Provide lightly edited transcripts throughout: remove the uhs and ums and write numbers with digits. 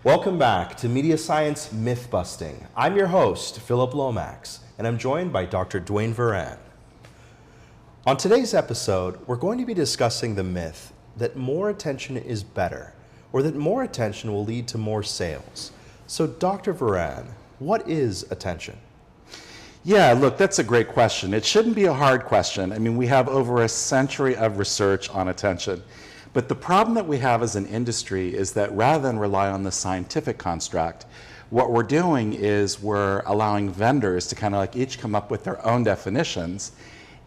Welcome back to MediaScience MYTH BUSTING. I'm your host, Philip Lomax, and I'm joined by Dr. Dwayne Varan. On today's episode, we're going to be discussing the myth that more attention is better, or that more attention will lead to more sales. So, Dr. Varan, what is attention? Yeah, look, that's a great question. It shouldn't be a hard question. I mean, we have over a century of research on attention. But the problem that we have as an industry is that rather than rely on the scientific construct, what we're doing is we're allowing vendors to kind of like each come up with their own definitions.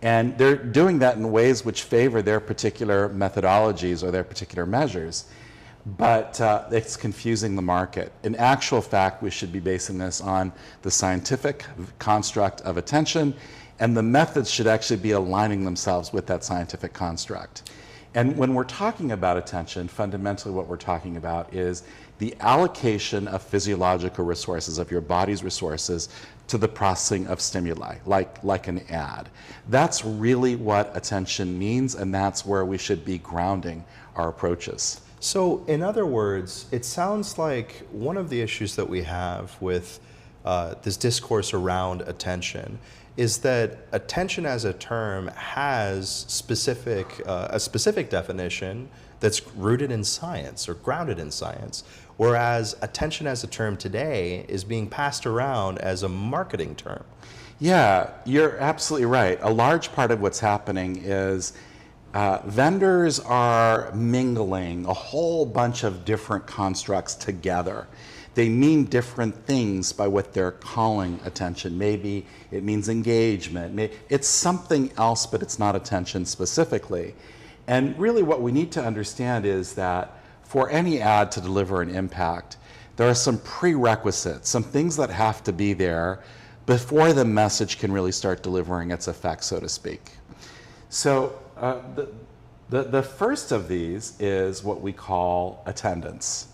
And they're doing that in ways which favor their particular methodologies or their particular measures. But it's confusing the market. In actual fact, we should be basing this on the scientific construct of attention, and the methods should actually be aligning themselves with that scientific construct. And when we're talking about attention, fundamentally what we're talking about is the allocation of physiological resources, of your body's resources, to the processing of stimuli, like an ad. That's really what attention means, and that's where we should be grounding our approaches. So, in other words, it sounds like one of the issues that we have with this discourse around attention is that attention as a term has a specific definition that's rooted in science or grounded in science, whereas attention as a term today is being passed around as a marketing term. Yeah, you're absolutely right. A large part of what's happening is vendors are mingling a whole bunch of different constructs together. They mean different things by what they're calling attention. Maybe it means engagement. It's something else, but it's not attention specifically. And really what we need to understand is that for any ad to deliver an impact, there are some prerequisites, some things that have to be there before the message can really start delivering its effect, so to speak. So the first of these is what we call attendance.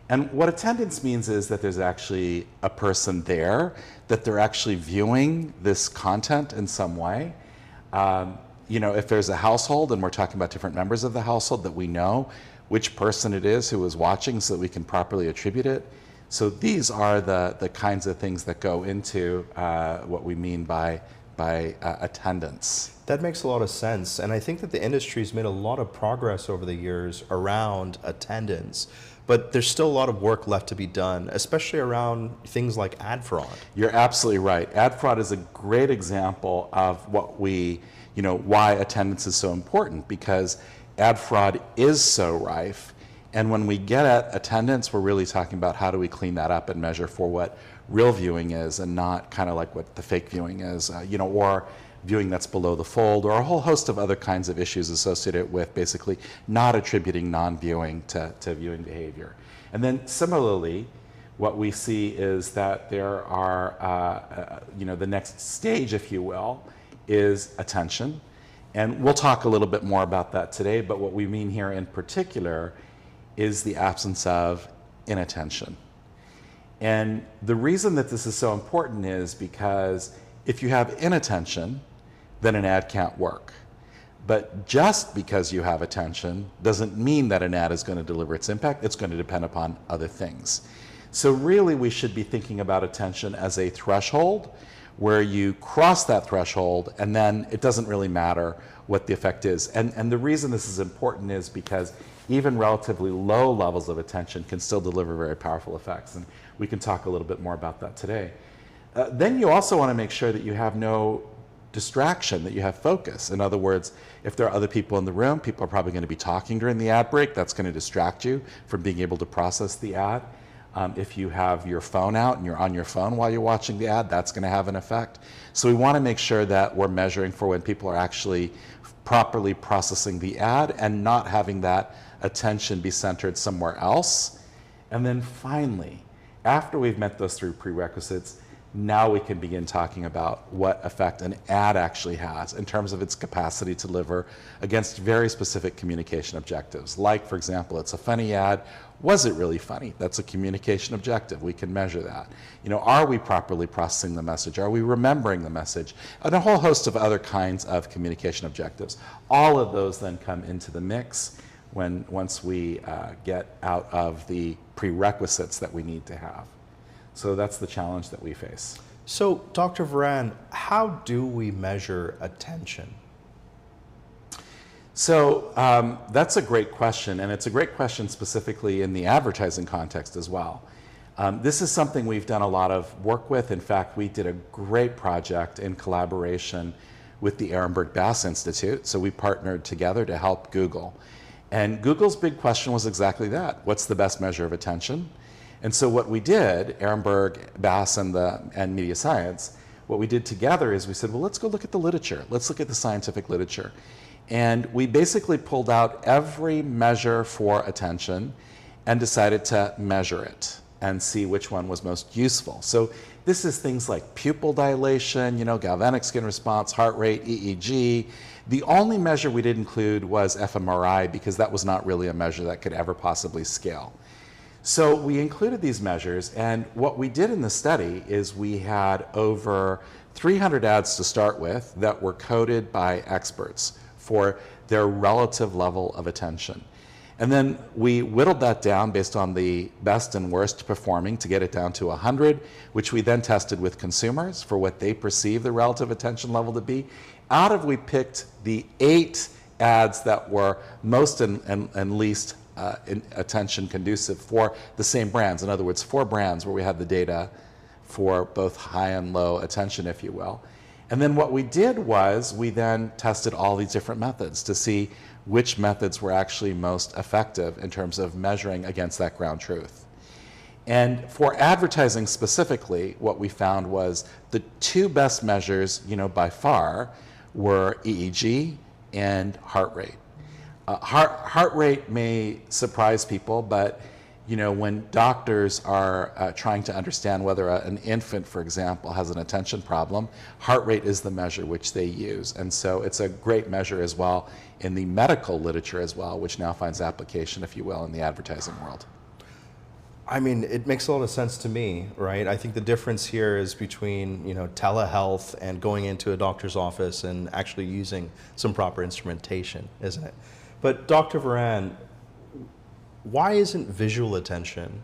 And what attendance means is that there's actually a person there, that they're actually viewing this content in some way. If there's a household and we're talking about different members of the household, that we know which person it is who is watching so that we can properly attribute it. So these are the kinds of things that go into what we mean by attendance. That makes a lot of sense. And I think that the industry's made a lot of progress over the years around attendance. But there's still a lot of work left to be done, especially around things like ad fraud. You're absolutely right. Ad fraud is a great example of why attendance is so important, because ad fraud is so rife. And when we get at attendance, we're really talking about how do we clean that up and measure for what real viewing is and not kind of like what the fake viewing is, or viewing that's below the fold, or a whole host of other kinds of issues associated with basically not attributing non-viewing to viewing behavior. And then similarly, what we see is that there are, the next stage, if you will, is attention. And we'll talk a little bit more about that today, but what we mean here in particular is the absence of inattention. And the reason that this is so important is because if you have inattention, then an ad can't work. But just because you have attention doesn't mean that an ad is going to deliver its impact. It's going to depend upon other things. So really we should be thinking about attention as a threshold where you cross that threshold and then it doesn't really matter what the effect is. And the reason this is important is because even relatively low levels of attention can still deliver very powerful effects. And we can talk a little bit more about that today. Then you also want to make sure that you have no distraction, that you have focus. In other words, if there are other people in the room, people are probably going to be talking during the ad break. That's going to distract you from being able to process the ad. If you have your phone out and you're on your phone while you're watching the ad, that's going to have an effect. So we want to make sure that we're measuring for when people are actually properly processing the ad and not having that attention be centered somewhere else. And then finally, after we've met those three prerequisites, now we can begin talking about what effect an ad actually has in terms of its capacity to deliver against very specific communication objectives. Like, for example, it's a funny ad. Was it really funny? That's a communication objective. We can measure that. Are we properly processing the message? Are we remembering the message? And a whole host of other kinds of communication objectives. All of those then come into the mix once we get out of the prerequisites that we need to have. So that's the challenge that we face. So, Dr. Varan, how do we measure attention? So that's a great question, and it's a great question specifically in the advertising context as well. This is something we've done a lot of work with. In fact, we did a great project in collaboration with the Ehrenberg Bass Institute. So we partnered together to help Google. And Google's big question was exactly that. What's the best measure of attention? And so what we did, Ehrenberg, Bass, and MediaScience, what we did together is we said, well, let's go look at the literature. Let's look at the scientific literature. And we basically pulled out every measure for attention and decided to measure it and see which one was most useful. So this is things like pupil dilation, galvanic skin response, heart rate, EEG. The only measure we did include was fMRI because that was not really a measure that could ever possibly scale. So we included these measures, and what we did in the study is we had over 300 ads to start with that were coded by experts for their relative level of attention. And then we whittled that down based on the best and worst performing to get it down to 100, which we then tested with consumers for what they perceive the relative attention level to be. Out of we picked the 8 ads that were most and least attention conducive for the same brands. In other words, 4 brands where we had the data for both high and low attention, if you will. And then what we did was we then tested all these different methods to see which methods were actually most effective in terms of measuring against that ground truth. And for advertising specifically, what we found was the 2 best measures, by far, were EEG and heart rate. Heart rate may surprise people, but when doctors are trying to understand whether an infant, for example, has an attention problem, heart rate is the measure which they use. And so it's a great measure as well in the medical literature as well, which now finds application, if you will, in the advertising world. I mean, it makes a lot of sense to me, right? I think the difference here is between, telehealth and going into a doctor's office and actually using some proper instrumentation, isn't it? But Dr. Varan, why isn't visual attention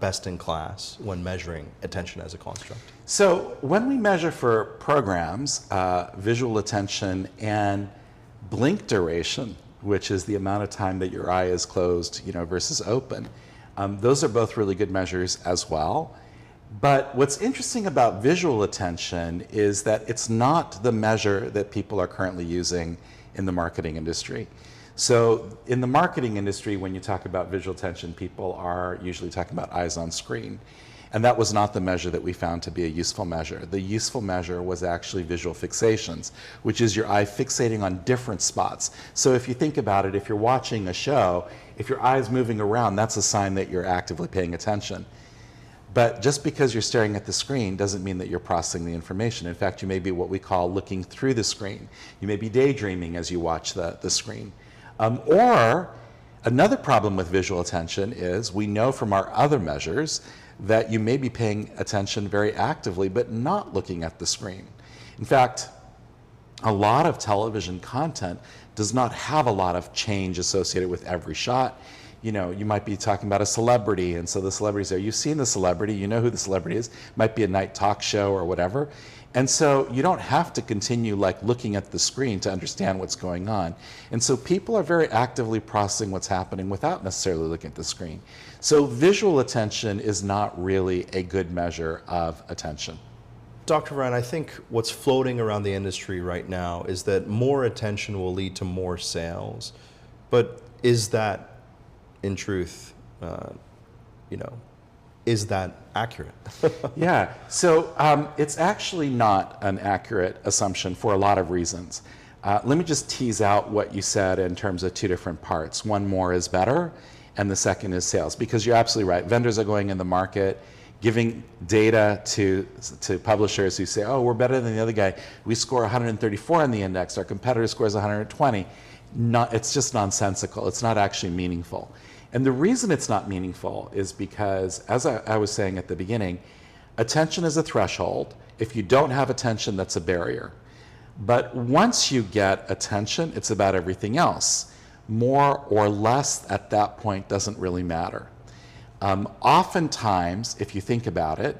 best in class when measuring attention as a construct? So when we measure for programs, visual attention and blink duration, which is the amount of time that your eye is closed, versus open, those are both really good measures as well. But what's interesting about visual attention is that it's not the measure that people are currently using in the marketing industry. So in the marketing industry, when you talk about visual attention, people are usually talking about eyes on screen. And that was not the measure that we found to be a useful measure. The useful measure was actually visual fixations, which is your eye fixating on different spots. So if you think about it, if you're watching a show, if your eye is moving around, that's a sign that you're actively paying attention. But just because you're staring at the screen doesn't mean that you're processing the information. In fact, you may be what we call looking through the screen. You may be daydreaming as you watch the screen. Or another problem with visual attention is we know from our other measures that you may be paying attention very actively but not looking at the screen. In fact, a lot of television content does not have a lot of change associated with every shot. You might be talking about a celebrity, and so the celebrity's there. You've seen the celebrity, you know who the celebrity is. Might be a night talk show or whatever. And so you don't have to continue looking at the screen to understand what's going on. And so people are very actively processing what's happening without necessarily looking at the screen. So visual attention is not really a good measure of attention. Dr. Varan, I think what's floating around the industry right now is that more attention will lead to more sales. But is that, in truth, is that accurate? Yeah, so it's actually not an accurate assumption for a lot of reasons. Let me just tease out what you said in terms of 2 different parts. One, more is better, and the second is sales. Because you're absolutely right. Vendors are going in the market, giving data to publishers who say, oh, we're better than the other guy. We score 134 on the index. Our competitor scores 120. It's just nonsensical. It's not actually meaningful. And the reason it's not meaningful is because, as I was saying at the beginning, attention is a threshold. If you don't have attention, that's a barrier. But once you get attention, it's about everything else. more or less at that point doesn't really matter. Oftentimes, if you think about it,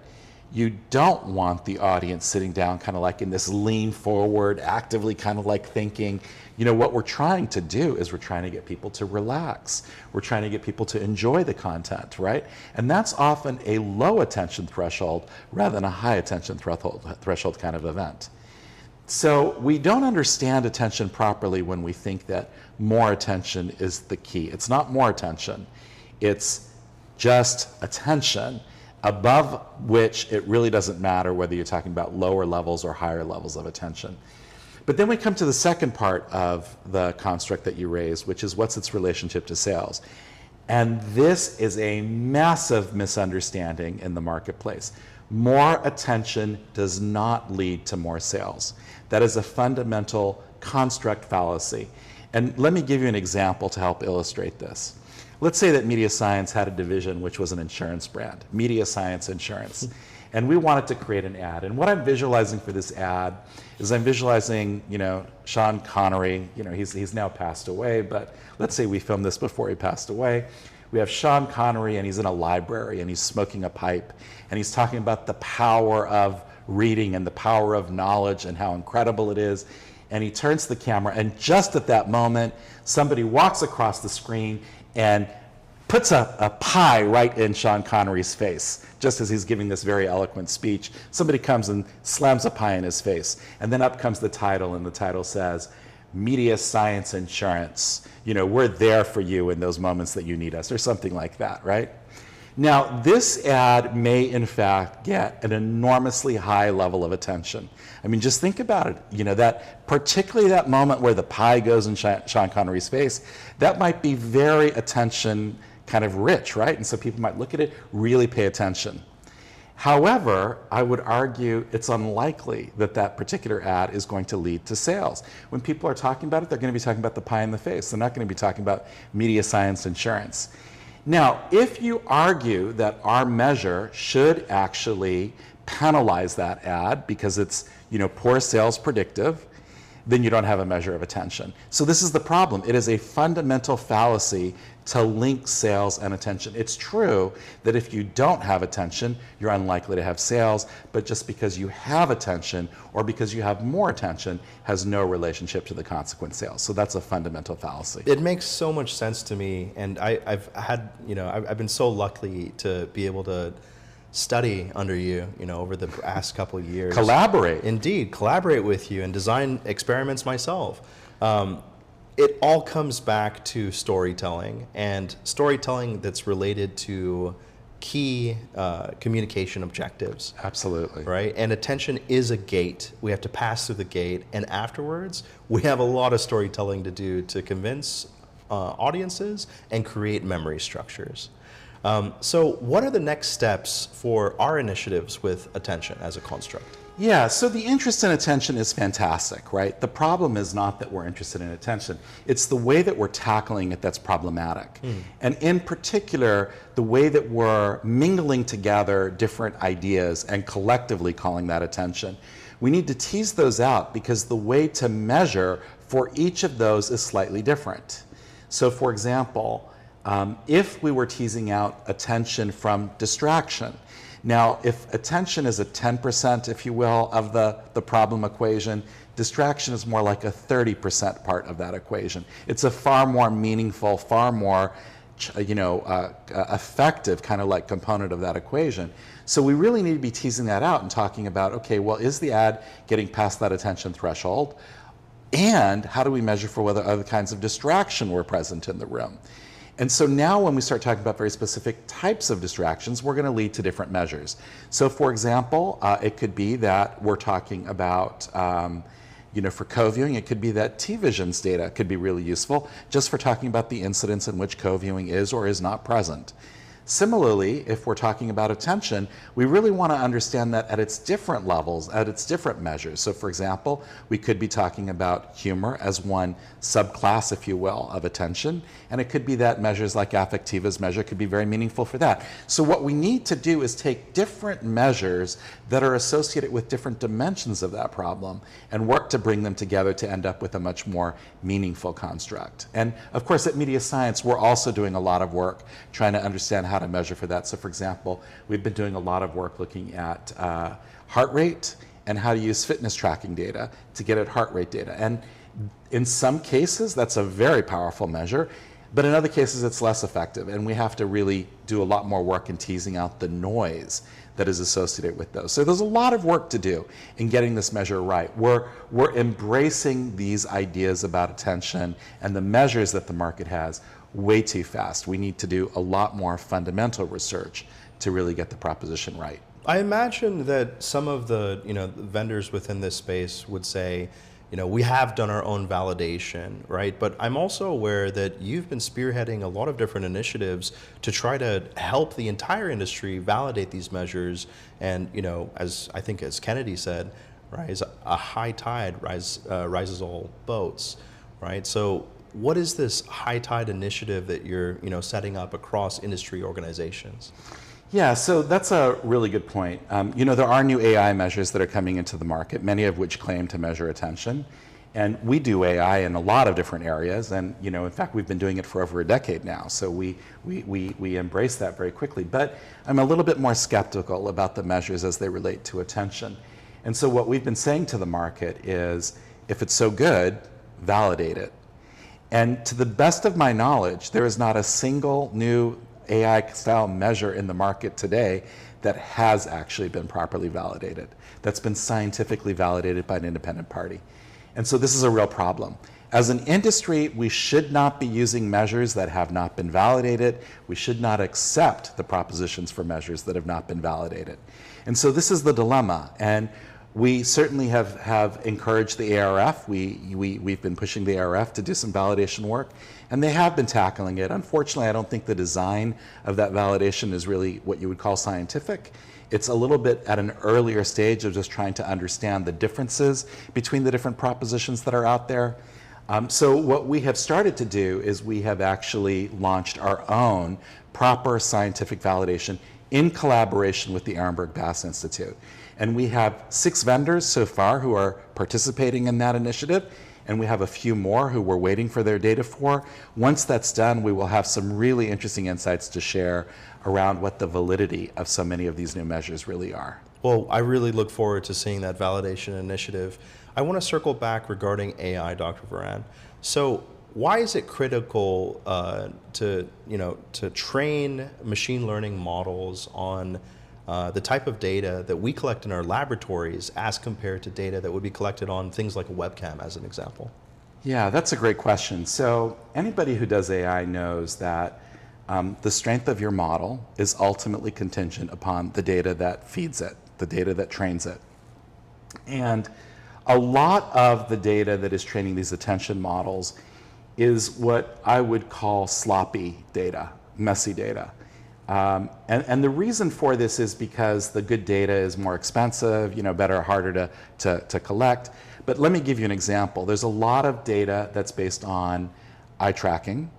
you don't want the audience sitting down kind of like in this lean forward, actively kind of like thinking. You know, what we're trying to do is we're trying to get people to relax. We're trying to get people to enjoy the content, right? And that's often a low attention threshold rather than a high attention threshold kind of event. So we don't understand attention properly when we think that more attention is the key. It's not more attention. It's just attention, above which it really doesn't matter whether you're talking about lower levels or higher levels of attention. But then we come to the second part of the construct that you raised, which is what's its relationship to sales. And this is a massive misunderstanding in the marketplace. More attention does not lead to more sales. That is a fundamental construct fallacy. And let me give you an example to help illustrate this. Let's say that MediaScience had a division which was an insurance brand, MediaScience Insurance. And we wanted to create an ad. And what I'm visualizing for this ad is I'm visualizing, you know, Sean Connery. You know, he's now passed away, but let's say we filmed this before he passed away. We have Sean Connery, and he's in a library, and he's smoking a pipe, and he's talking about the power of reading and the power of knowledge and how incredible it is. And he turns to the camera, and just at that moment, somebody walks across the screen and puts a pie right in Sean Connery's face, just as he's giving this very eloquent speech. Somebody comes and slams a pie in his face. And then up comes the title, and the title says, MediaScience Insurance. You know, we're there for you in those moments that you need us, or something like that, right? Now, this ad may in fact get an enormously high level of attention. I mean, just think about it. You know, that particularly that moment where the pie goes in Sean Connery's face, that might be very attention kind of rich, right? And so people might look at it, really pay attention. However, I would argue it's unlikely that that particular ad is going to lead to sales. When people are talking about it, they're going to be talking about the pie in the face. They're not going to be talking about MediaScience Insurance. Now, if you argue that our measure should actually penalize that ad because it's, you know, poor sales predictive, then you don't have a measure of attention. So this is the problem. It is a fundamental fallacy to link sales and attention. It's true that if you don't have attention, you're unlikely to have sales, but just because you have attention or because you have more attention has no relationship to the consequent sales. So that's a fundamental fallacy. It makes so much sense to me, and I've been so lucky to be able to study under you, you know, over the past couple of years. Collaborate. Indeed, collaborate with you and design experiments myself. It all comes back to storytelling, and storytelling that's related to key communication objectives. Absolutely. Right? And attention is a gate. We have to pass through the gate, and afterwards, we have a lot of storytelling to do to convince audiences and create memory structures. So what are the next steps for our initiatives with attention as a construct? Yeah, so the interest in attention is fantastic, right? The problem is not that we're interested in attention. It's the way that we're tackling it that's problematic. And in particular, the way that we're mingling together different ideas and collectively calling that attention. We need to tease those out because the way to measure for each of those is slightly different. So for example, if we were teasing out attention from distraction. Now, if attention is a 10%, if you will, of the problem equation, distraction is more like a 30% part of that equation. It's a far more meaningful, far more effective kind of like component of that equation. So we really need to be teasing that out and talking about, okay, well, is the ad getting past that attention threshold? And how do we measure for whether other kinds of distraction were present in the room? And so now when we start talking about very specific types of distractions, we're going to lead to different measures. So for example, it could be that we're talking about, for co-viewing, it could be that T-Vision's data could be really useful just for talking about the incidents in which co-viewing is or is not present. Similarly, if we're talking about attention, we really want to understand that at its different levels, at its different measures. So for example, we could be talking about humor as one subclass, if you will, of attention, and it could be that measures like affectiva's measure could be very meaningful for that. So what we need to do is take different measures that are associated with different dimensions of that problem and work to bring them together to end up with a much more meaningful construct. And of course at MediaScience, we're also doing a lot of work trying to understand how to measure for that. So for example, we've been doing a lot of work looking at heart rate and how to use fitness tracking data to get at heart rate data. And in some cases, that's a very powerful measure, but in other cases, it's less effective. And we have to really do a lot more work in teasing out the noise that is associated with those. So there's a lot of work to do in getting this measure right. We're embracing these ideas about attention and the measures that the market has way too fast. We need to do a lot more fundamental research to really get the proposition right. I imagine that some of the vendors within this space would say, we have done our own validation, right? But I'm also aware that you've been spearheading a lot of different initiatives to try to help the entire industry validate these measures. And as I think as Kennedy said, right, a high tide rises all boats, right? So what is this high tide initiative that you're setting up across industry organizations? Yeah, so that's a really good point. There are new AI measures that are coming into the market, many of which claim to measure attention. And we do AI in a lot of different areas. And, in fact, we've been doing it for over a decade now. So we embrace that very quickly. But I'm a little bit more skeptical about the measures as they relate to attention. And so what we've been saying to the market is, if it's so good, validate it. And to the best of my knowledge, there is not a single new AI-style measure in the market today that has actually been properly validated, that's been scientifically validated by an independent party. And so this is a real problem. As an industry, we should not be using measures that have not been validated. We should not accept the propositions for measures that have not been validated. And so this is the dilemma. And we certainly have encouraged the ARF. We've been pushing the ARF to do some validation work, and they have been tackling it. Unfortunately, I don't think the design of that validation is really what you would call scientific. It's a little bit at an earlier stage of just trying to understand the differences between the different propositions that are out there. So what we have started to do is we have actually launched our own proper scientific validation in collaboration with the Ehrenberg Bass Institute. And we have 6 vendors so far who are participating in that initiative, and we have a few more who we're waiting for their data for. Once that's done, we will have some really interesting insights to share around what the validity of so many of these new measures really are. Well, I really look forward to seeing that validation initiative. I want to circle back regarding AI, Dr. Varan. So why is it critical to train machine learning models on the type of data that we collect in our laboratories as compared to data that would be collected on things like a webcam, as an example? Yeah, that's a great question. So anybody who does AI knows that the strength of your model is ultimately contingent upon the data that feeds it, the data that trains it. And a lot of the data that is training these attention models is what I would call sloppy data, messy data. And the reason for this is because the good data is more expensive, better, harder to collect. But let me give you an example. There's a lot of data that's based on eye tracking.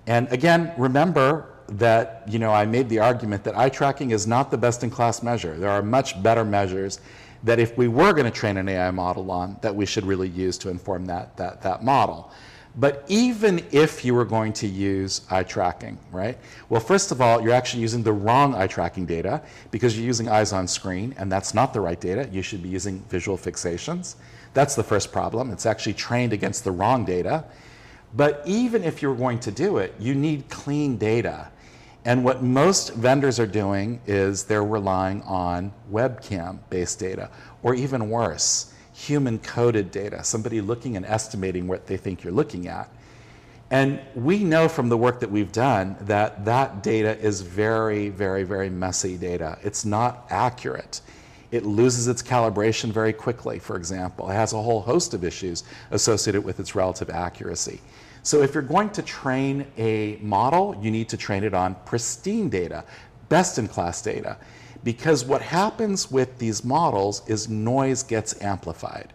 And again, remember that I made the argument that eye tracking is not the best in class measure. There are much better measures that if we were going to train an AI model on, that we should really use to inform that model. But even if you were going to use eye tracking, right? Well, first of all, you're actually using the wrong eye tracking data because you're using eyes on screen, and that's not the right data. You should be using visual fixations. That's the first problem. It's actually trained against the wrong data. But even if you're going to do it, you need clean data. And what most vendors are doing is they're relying on webcam-based data, or even worse, human-coded data, somebody looking and estimating what they think you're looking at. And we know from the work that we've done that that data is very, very, very messy data. It's not accurate. It loses its calibration very quickly, for example. It has a whole host of issues associated with its relative accuracy. So if you're going to train a model, you need to train it on pristine data, best-in-class data. Because what happens with these models is noise gets amplified.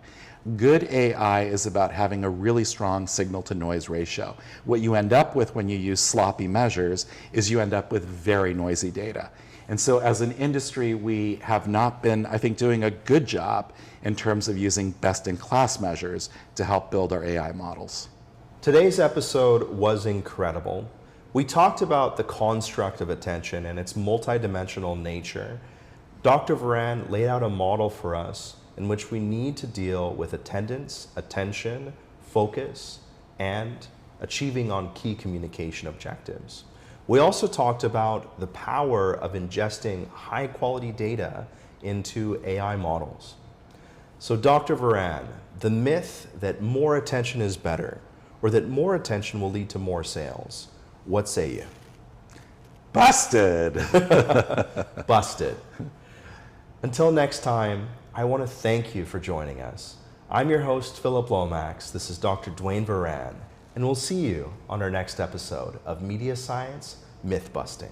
Good AI is about having a really strong signal-to-noise ratio. What you end up with when you use sloppy measures is you end up with very noisy data. And so as an industry, we have not been, I think, doing a good job in terms of using best-in-class measures to help build our AI models. Today's episode was incredible. We talked about the construct of attention and its multidimensional nature. Dr. Varan laid out a model for us in which we need to deal with attendance, attention, focus, and achieving on key communication objectives. We also talked about the power of ingesting high-quality data into AI models. So Dr. Varan, the myth that more attention is better, or that more attention will lead to more sales, what say you? Busted! Busted. Until next time, I want to thank you for joining us. I'm your host, Philip Lomax. This is Dr. Dwayne Varan, and we'll see you on our next episode of Media Science Myth Busting.